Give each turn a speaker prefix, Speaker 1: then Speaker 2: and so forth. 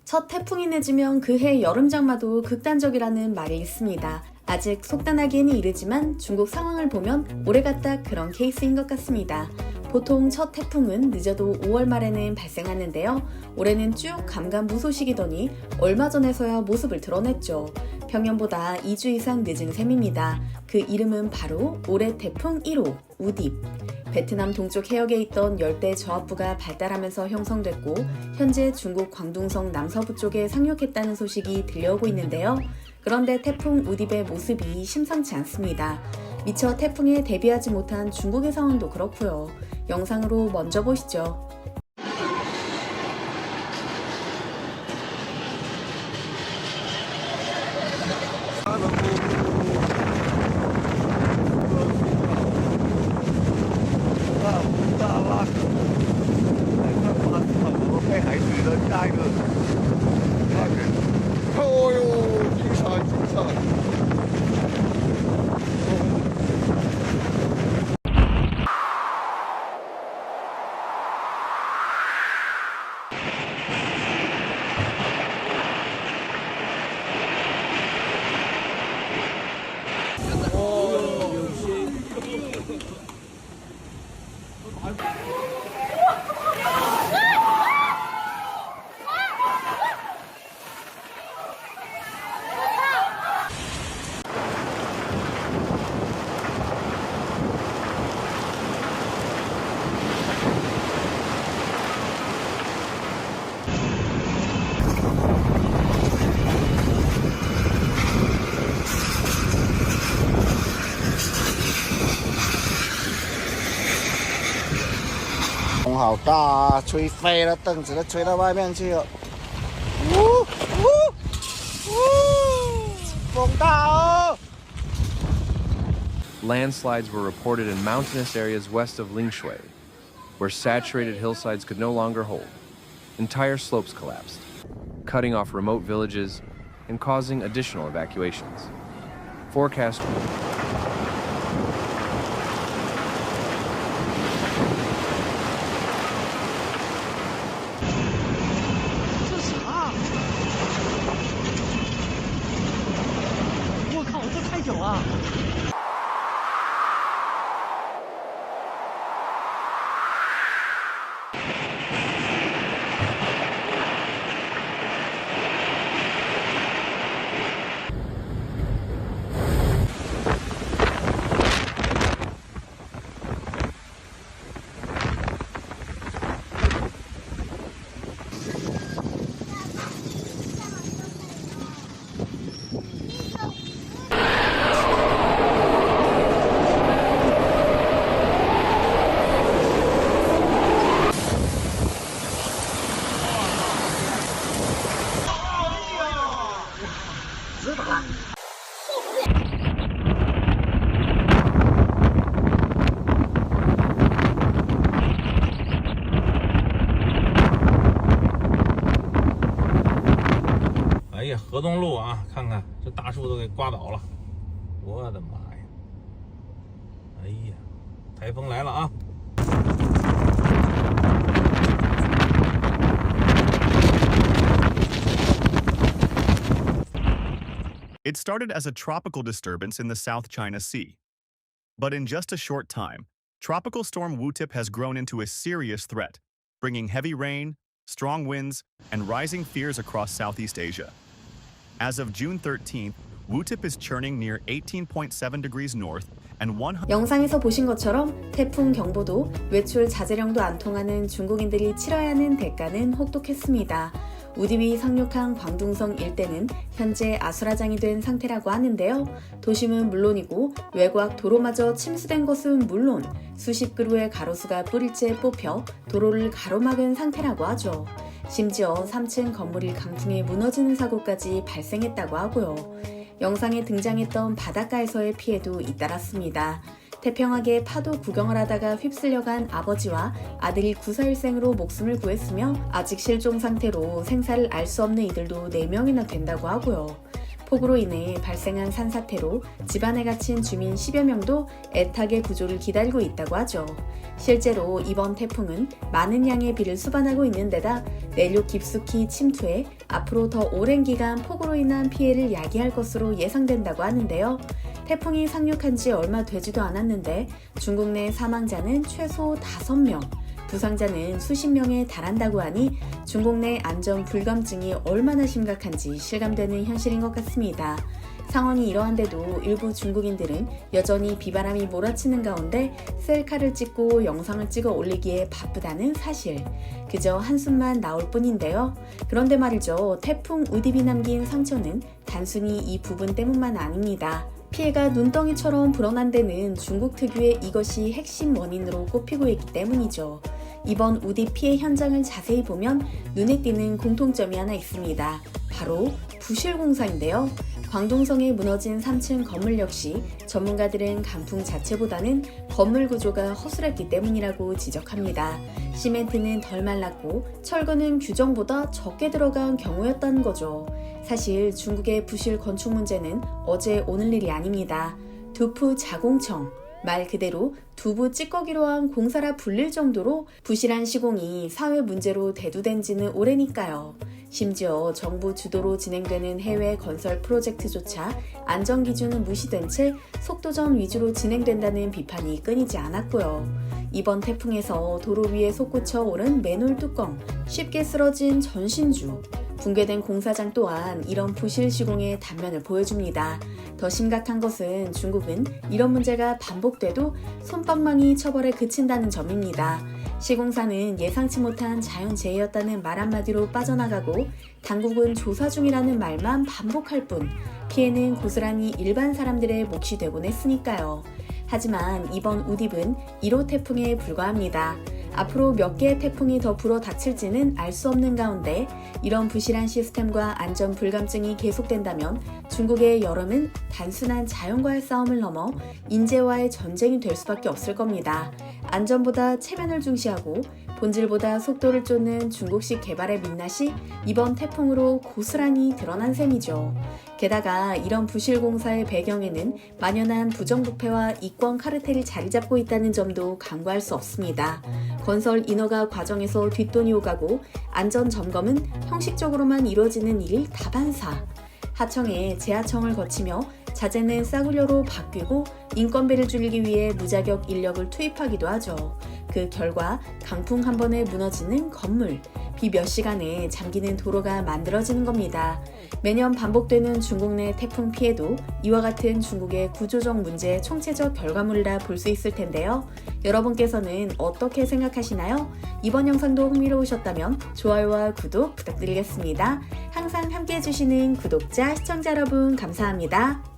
Speaker 1: 첫 태풍이 내지면 그해 여름장마도 극단적이라는 말이 있습니다. 아직 속단하기에는 이르지만 중국 상황을 보면 올해가 딱 그런 케이스인 것 같습니다. 보통 첫 태풍은 늦어도 5월 말에는 발생하는데요. 올해는 쭉 감감무소식이더니 얼마 전에서야 모습을 드러냈죠. 평년보다 2주 이상 늦은 셈입니다. 그 이름은 바로 올해 태풍 1호 우딥. 베트남 동쪽 해역에 있던 열대 저압부가 발달하면서 형성됐고 현재 중국 광둥성 남서부 쪽에 상륙했다는 소식이 들려오고 있는데요. 그런데 태풍 우딥의 모습이 심상치 않습니다. 미처 태풍에 대비하지 못한 중국의 상황도 그렇고요. 영상으로 먼저 보시죠.
Speaker 2: 风好大啊，吹飞了，凳子都吹到外面去了。呜呜呜，风大哦
Speaker 3: Landslides were reported in mountainous areas west of Lingshui, where saturated hillsides could no longer hold. Entire slopes collapsed, cutting off remote villages and causing additional evacuations. Forecast
Speaker 4: 哎呀，河东路啊，看看这大树都给刮倒了，我的妈呀！哎呀，台风来了啊！
Speaker 5: It started as a tropical disturbance in the South China Sea. But in just a short time, Tropical Storm Wutip has grown into a serious threat, bringing heavy rain, strong winds, and rising fears across Southeast Asia. As of June 13th, Wutip is churning near 18.7 degrees north and 100.
Speaker 1: 영상에서 보신 것처럼 태풍 경보도 외출 자제령도 안 통하는 중국인들이 치러야 하는 대가는 혹독했습니다. 우딥이 상륙한 광둥성 일대는 현재 아수라장이 된 상태라고 하는데요. 도심은 물론이고 외곽 도로마저 침수된 것은 물론 수십 그루의 가로수가 뿌릴째 뽑혀 도로를 가로막은 상태라고 하죠. 심지어 3층 건물이 강풍에 무너지는 사고까지 발생했다고 하고요. 영상에 등장했던 바닷가에서의 피해도 잇따랐습니다. 태평하게 파도 구경을 하다가 휩쓸려간 아버지와 아들이 구사일생으로 목숨을 구했으며 아직 실종 상태로 생사를 알 수 없는 이들도 4명이나 된다고 하고요. 폭우로 인해 발생한 산사태로 집안에 갇힌 주민 10여 명도 애타게 구조를 기다리고 있다고 하죠. 실제로 이번 태풍은 많은 양의 비를 수반하고 있는 데다 내륙 깊숙이 침투해 앞으로 더 오랜 기간 폭우로 인한 피해를 야기할 것으로 예상된다고 하는데요. 태풍이 상륙한 지 얼마 되지도 않았는데 중국 내 사망자는 최소 5명, 부상자는 수십 명에 달한다고 하니 중국 내 안전 불감증이 얼마나 심각한지 실감되는 현실인 것 같습니다. 상황이 이러한데도 일부 중국인들은 여전히 비바람이 몰아치는 가운데 셀카를 찍고 영상을 찍어 올리기에 바쁘다는 사실. 그저 한숨만 나올 뿐인데요. 그런데 말이죠. 태풍 우딥이 남긴 상처는 단순히 이 부분 때문만 아닙니다. 피해가 눈덩이처럼 불어난 데는 중국 특유의 이것이 핵심 원인으로 꼽히고 있기 때문이죠. 이번 우디 피해 현장을 자세히 보면 눈에 띄는 공통점이 하나 있습니다. 바로 부실공사인데요. 광동성에 무너진 3층 건물 역시 전문가들은 강풍 자체보다는 건물 구조가 허술했기 때문이라고 지적합니다. 시멘트는 덜 말랐고 철근은 규정보다 적게 들어간 경우였다는 거죠. 사실 중국의 부실 건축 문제는 어제 오늘 일이 아닙니다. 두푸 자공청, 말 그대로 두부 찌꺼기로 한 공사라 불릴 정도로 부실한 시공이 사회 문제로 대두된 지는 오래니까요. 심지어 정부 주도로 진행되는 해외 건설 프로젝트조차 안전 기준은 무시된 채 속도전 위주로 진행된다는 비판이 끊이지 않았고요. 이번 태풍에서 도로 위에 솟구쳐 오른 맨홀 뚜껑, 쉽게 쓰러진 전신주, 붕괴된 공사장 또한 이런 부실 시공의 단면을 보여줍니다. 더 심각한 것은 중국은 이런 문제가 반복돼도 솜방망이 처벌에 그친다는 점입니다. 시공사는 예상치 못한 자연재해였다는 말 한마디로 빠져나가고 당국은 조사 중이라는 말만 반복할 뿐 피해는 고스란히 일반 사람들의 몫이 되곤 했으니까요. 하지만 이번 우딥은 1호 태풍에 불과합니다. 앞으로 몇 개의 태풍이 더 불어 닥칠지는 알 수 없는 가운데 이런 부실한 시스템과 안전 불감증이 계속된다면 중국의 여름은 단순한 자연과의 싸움을 넘어 인재와의 전쟁이 될 수밖에 없을 겁니다. 안전보다 체면을 중시하고 본질보다 속도를 쫓는 중국식 개발의 민낯이 이번 태풍으로 고스란히 드러난 셈이죠. 게다가 이런 부실 공사의 배경에는 만연한 부정부패와 이권 카르텔이 자리 잡고 있다는 점도 간과할 수 없습니다. 건설 인허가 과정에서 뒷돈이 오가고 안전 점검은 형식적으로만 이루어지는 일 다반사. 하청에 재하청을 거치며 자재는 싸구려로 바뀌고 인건비를 줄이기 위해 무자격 인력을 투입하기도 하죠. 그 결과 강풍 한 번에 무너지는 건물, 비 몇 시간에 잠기는 도로가 만들어지는 겁니다. 매년 반복되는 중국 내 태풍 피해도 이와 같은 중국의 구조적 문제의 총체적 결과물이라 볼 수 있을 텐데요. 여러분께서는 어떻게 생각하시나요? 이번 영상도 흥미로우셨다면 좋아요와 구독 부탁드리겠습니다. 항상 함께해 주시는 구독자, 시청자 여러분 감사합니다.